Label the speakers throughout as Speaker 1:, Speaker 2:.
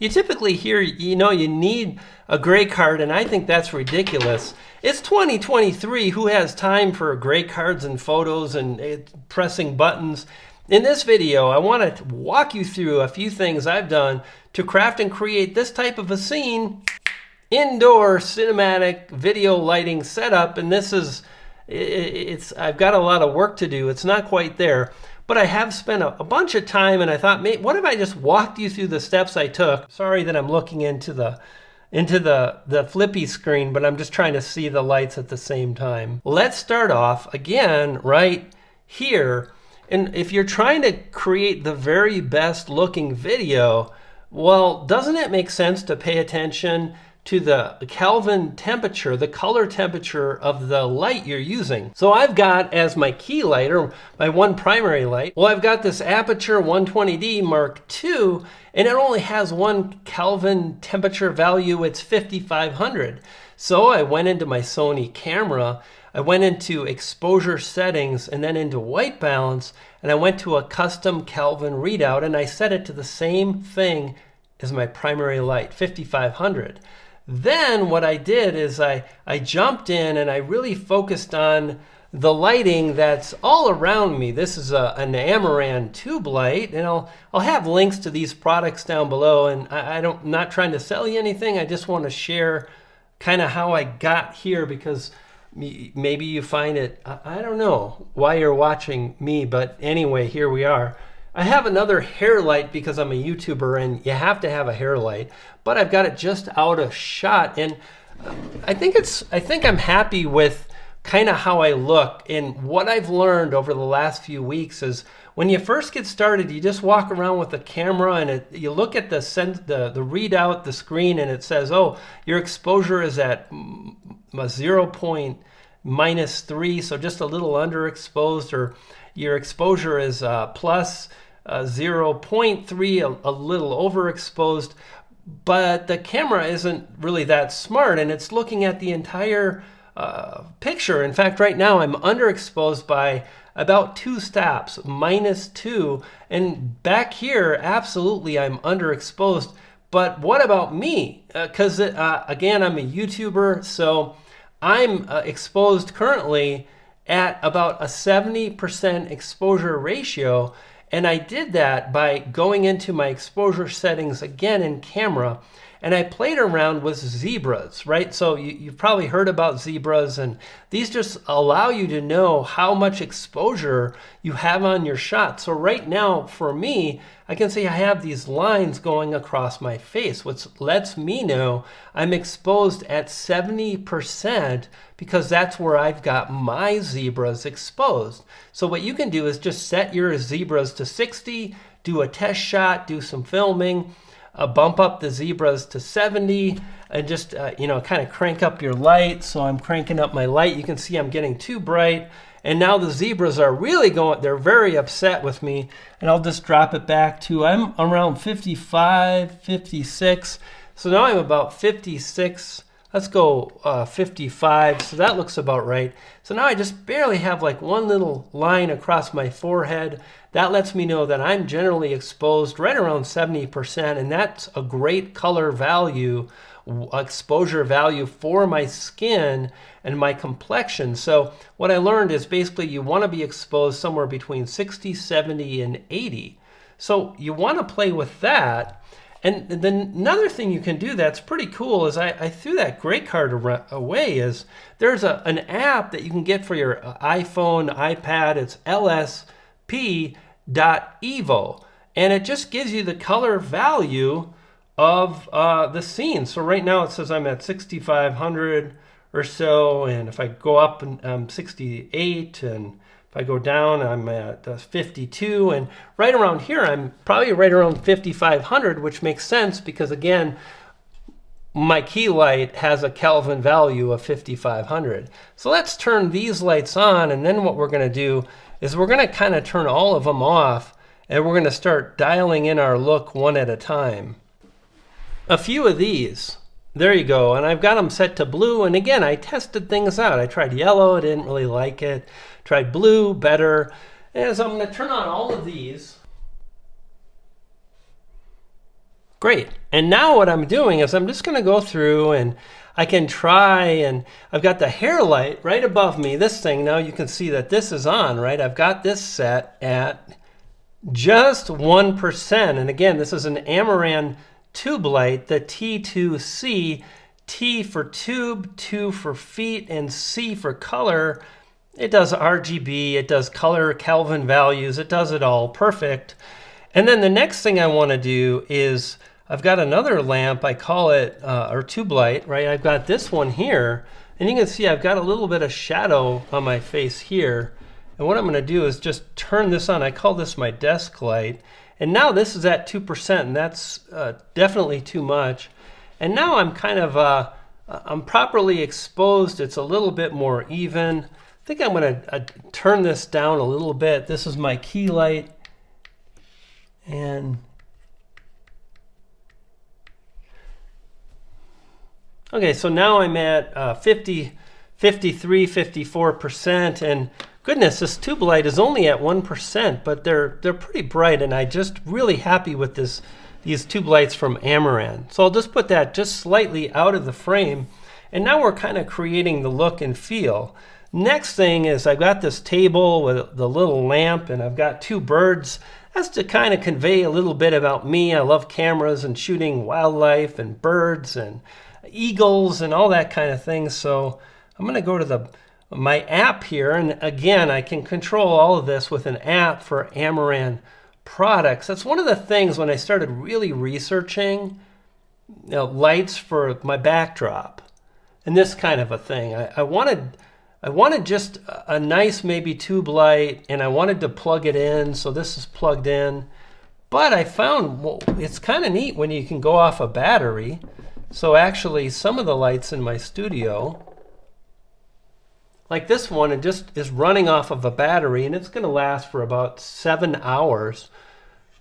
Speaker 1: You typically hear, you need a gray card, and I think that's ridiculous. It's 2023. Who has time for gray cards and photos and pressing buttons? In this video, I want to walk you through a few things I've done to craft and create this type of a scene, indoor cinematic video lighting setup. And this is, I've got a lot of work to do. It's not quite there, but I have spent a bunch of time, and I thought, what if I just walked you through the steps I took? Sorry that I'm looking into the flippy screen, but I'm just trying to see the lights at the same time. Let's start off again right here. And if you're trying to create the very best looking video, well, doesn't it make sense to pay attention to the Kelvin temperature, the color temperature of the light you're using? So I've got as my key light, or my one primary light, well, I've got this Aperture 120D Mark II, and it only has one Kelvin temperature value. It's 5500. So I went into my Sony camera, I went into exposure settings, and then into white balance, and I went to a custom Kelvin readout, and I set it to the same thing as my primary light, 5500. Then what I did is I jumped in and I really focused on the lighting that's all around me. This is an Amaran tube light, and I'll have links to these products down below, and I'm not trying to sell you anything. I just want to share kind of how I got here, because maybe you find it, I don't know why you're watching me, but anyway, here we are. I have another hair light because I'm a YouTuber and you have to have a hair light, but I've got it just out of shot, and I think I'm happy with kind of how I look. And what I've learned over the last few weeks is when you first get started, you just walk around with the camera and you look at the readout, the screen, and it says, oh, your exposure is at -3, so just a little underexposed, or your exposure is plus 0.3, a little overexposed. But the camera isn't really that smart, and it's looking at the entire picture. In fact, right now I'm underexposed by about 2 stops, -2, and back here, absolutely I'm underexposed. But what about me? Because again, I'm a YouTuber, so I'm exposed currently at about a 70% exposure ratio, and I did that by going into my exposure settings again in camera, and I played around with zebras, right? So you've probably heard about zebras, and these just allow you to know how much exposure you have on your shot. So right now, for me, I can see I have these lines going across my face, which lets me know I'm exposed at 70%, because that's where I've got my zebras exposed. So what you can do is just set your zebras to 60, do a test shot, do some filming, bump up the zebras to 70, and just kind of crank up your light. So I'm cranking up my light. You can see I'm getting too bright, and now the zebras are really they're very upset with me, and I'll just drop it back to, I'm around 55, 56. So now I'm about 56. Let's go 55. So that looks about right. So now I just barely have like one little line across my forehead. That lets me know that I'm generally exposed right around 70%, and that's a great color value, exposure value for my skin and my complexion. So what I learned is basically you want to be exposed somewhere between 60, 70, and 80. So you want to play with that. And then another thing you can do that's pretty cool is I threw that gray card away, is there's an app that you can get for your iPhone, iPad. It's lsp.evo, and it just gives you the color value of the scene. So right now it says I'm at 6,500 or so, and if I go up, I'm 68, and if I go down, I'm at 52, and right around here, I'm probably right around 5,500, which makes sense because, again, my key light has a Kelvin value of 5,500. So let's turn these lights on, and then what we're going to do is we're going to kind of turn all of them off, and we're going to start dialing in our look one at a time. A few of these. There you go, and I've got them set to blue, and again, I tested things out. I tried yellow, I didn't really like it. Tried blue, better. And so I'm going to turn on all of these. Great. And now what I'm doing is I'm just going to go through and I can try, and I've got the hair light right above me. This thing, now you can see that this is on, right? I've got this set at just 1%. And again, this is an Amaran tube light, the T2C, T for tube, 2 for feet, and C for color. It does RGB, it does color Kelvin values, it does it all perfect. And then the next thing I want to do is I've got another lamp, I call it, or tube light, right? I've got this one here, and you can see I've got a little bit of shadow on my face here. And what I'm going to do is just turn this on. I call this my desk light. And now this is at 2%, and that's definitely too much. And now I'm kind of, I'm properly exposed. It's a little bit more even. I think I'm going to turn this down a little bit. This is my key light. And okay, so now I'm at 53, 54%, and goodness, this tube light is only at 1%, but they're pretty bright, and I'm just really happy with these tube lights from Amaran. So I'll just put that just slightly out of the frame, and now we're kind of creating the look and feel. Next thing is I've got this table with the little lamp, and I've got two birds. That's to kind of convey a little bit about me. I love cameras and shooting wildlife and birds and eagles and all that kind of thing. So I'm going to go to my app here, and again, I can control all of this with an app for Amaran products. That's one of the things when I started really researching lights for my backdrop and this kind of a thing. I wanted just a nice maybe tube light, and I wanted to plug it in, so this is plugged in. But I found, well, it's kind of neat when you can go off a battery. So actually some of the lights in my studio, like this one, it just is running off of a battery, and it's going to last for about 7 hours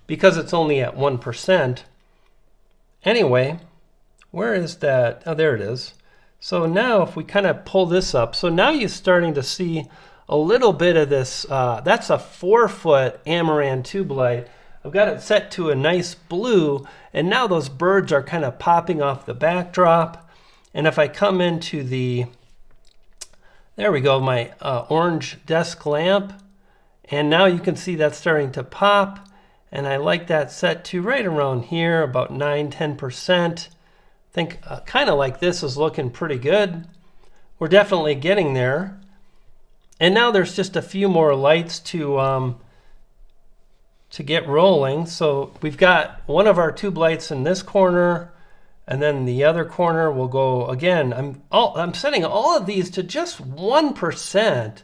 Speaker 1: because it's only at 1%. Anyway, where is that? Oh, there it is. So now if we kind of pull this up, so now you're starting to see a little bit of this. That's a 4-foot Amaran tube light. I've got it set to a nice blue, and now those birds are kind of popping off the backdrop. And if I come into there we go, my orange desk lamp, and now you can see that's starting to pop, and I like that set to right around here, about 9–10%. I think kind of like this is looking pretty good. We're definitely getting there. And now there's just a few more lights to get rolling. So we've got one of our tube lights in this corner, and then the other corner will go again. I'm setting all of these to just 1%.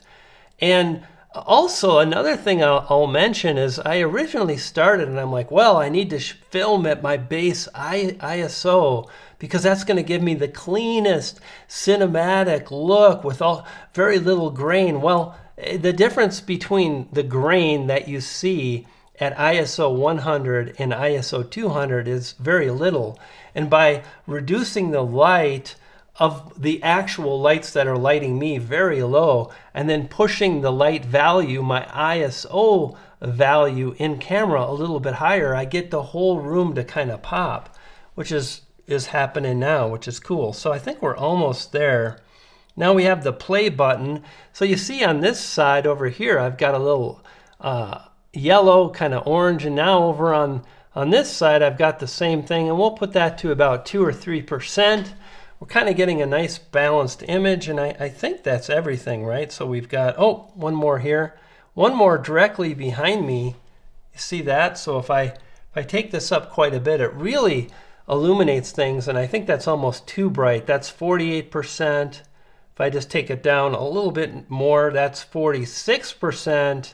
Speaker 1: And also another thing I'll mention is I originally started and I'm like, well, I need to film at my base ISO because that's going to give me the cleanest cinematic look with very little grain. Well, the difference between the grain that you see at ISO 100 and ISO 200 is very little. And by reducing the light of the actual lights that are lighting me very low, and then pushing the light value, my ISO value in camera a little bit higher, I get the whole room to kind of pop, which is happening now, which is cool. So I think we're almost there. Now we have the play button. So you see on this side over here, I've got a little yellow, kind of orange, and now over on this side, I've got the same thing, and we'll put that to about 2 or 3%. We're kind of getting a nice balanced image, and I think that's everything, right? So we've got, oh, one more here. One more directly behind me. You see that? So if I take this up quite a bit, it really illuminates things, and I think that's almost too bright. That's 48%. If I just take it down a little bit more, that's 46%.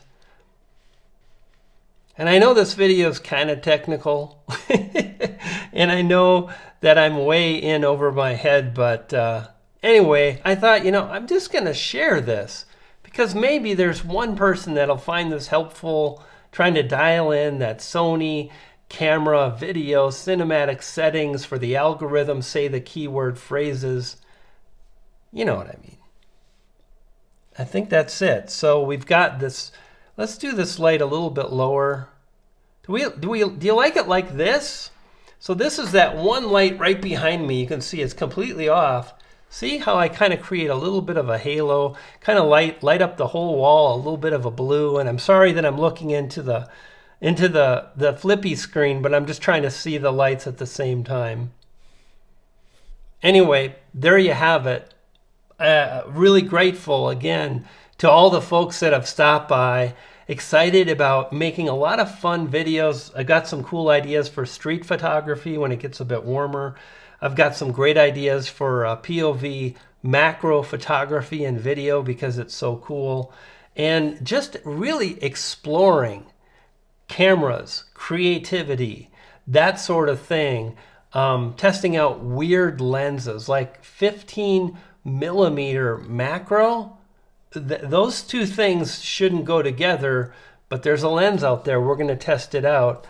Speaker 1: And I know this video is kind of technical, and I know that I'm way in over my head, but anyway, I thought, I'm just going to share this because maybe there's one person that'll find this helpful, trying to dial in that Sony camera, video, cinematic settings for the algorithm, say the keyword phrases. You know what I mean. I think that's it. So we've got this. Let's do this light a little bit lower. Do you like it like this? So this is that one light right behind me. You can see it's completely off. See how I kind of create a little bit of a halo, kind of light up the whole wall, a little bit of a blue. And I'm sorry that I'm looking into the flippy screen, but I'm just trying to see the lights at the same time. Anyway, there you have it. Really grateful again to all the folks that have stopped by. Excited about making a lot of fun videos. I got some cool ideas for street photography when it gets a bit warmer. I've got some great ideas for POV macro photography and video because it's so cool. And just really exploring cameras, creativity, that sort of thing. Testing out weird lenses like 15mm macro. Those two things shouldn't go together, but there's a lens out there. We're going to test it out.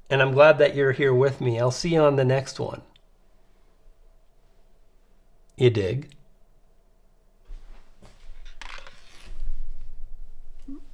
Speaker 1: And I'm glad that you're here with me. I'll see you on the next one. You dig?